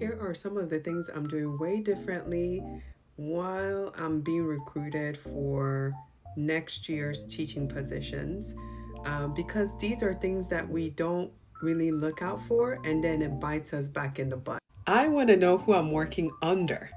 Here are some of the things I'm doing way differently while I'm being recruited for next year's teaching positions, because these are things that we don't really look out for and then it bites us back in the butt. I want to know who I'm working under.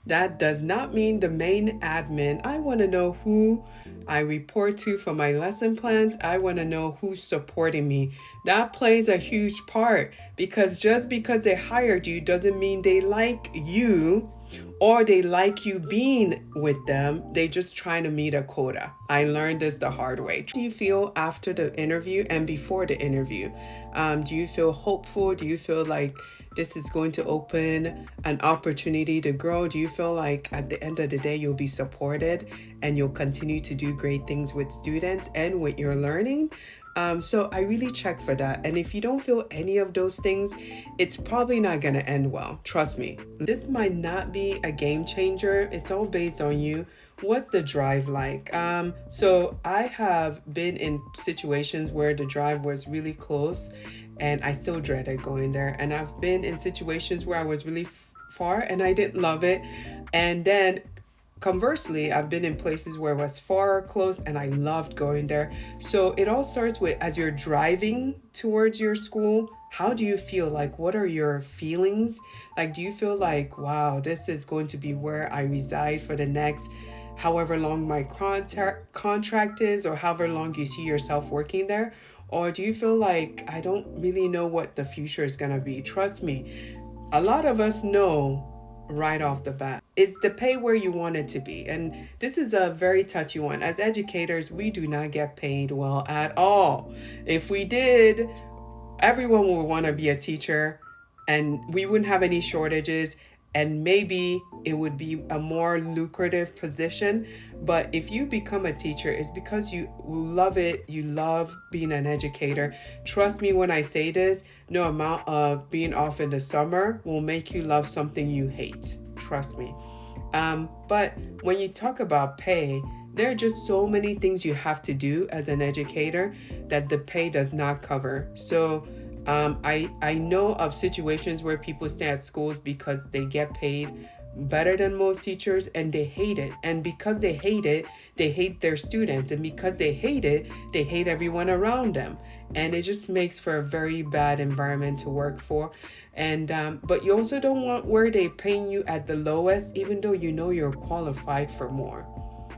That does not mean the main admin. I want to know who I report to for my lesson plans. I want to know who's supporting me. That plays a huge part because just because they hired you doesn't mean they like you or they like you being with them. They just trying to meet a quota. I learned this the hard way. How do you feel after the interview and before the interview? Do you feel hopeful? Do you feel like this is going to open an opportunity to grow? Do you feel like at the end of the day you'll be supported and you'll continue to do great things with students and with your learning? So I really check for that. And if you don't feel any of those things, it's probably not going to end well. Trust me. This might not be a game changer. It's all based on you. What's the drive like? So I have been in situations where the drive was really close and I still dreaded going there. And I've been in situations where I was really far and I didn't love it. And then conversely, I've been in places where it was far or close and I loved going there. So it all starts with as you're driving towards your school, how do you feel? Like, what are your feelings? Like, do you feel like, wow, this is going to be where I reside for the next however long my contract is, or however long you see yourself working there? Or do you feel like, I don't really know what the future is going to be? Trust me, a lot of us know right off the bat. Is the pay where you want it to be? And this is a very touchy one. As educators, we do not get paid well at all. If we did, everyone would want to be a teacher and we wouldn't have any shortages and maybe it would be a more lucrative position. But if you become a teacher, it's because you love it. You love being an educator. Trust me when I say this, no amount of being off in the summer will make you love something you hate. Trust me. But when you talk about pay, there are just so many things you have to do as an educator that the pay does not cover. So I know of situations where people stay at schools because they get paid better than most teachers and they hate it. And because they hate it, they hate their students. And because they hate it, they hate everyone around them. And it just makes for a very bad environment to work for. And but you also don't want where they paying you at the lowest, even though you know you're qualified for more.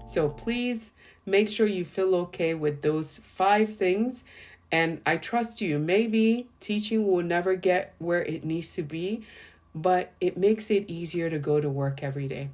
So please make sure you feel okay with those 5 things. And I trust you. Maybe teaching will never get where it needs to be, but it makes it easier to go to work every day.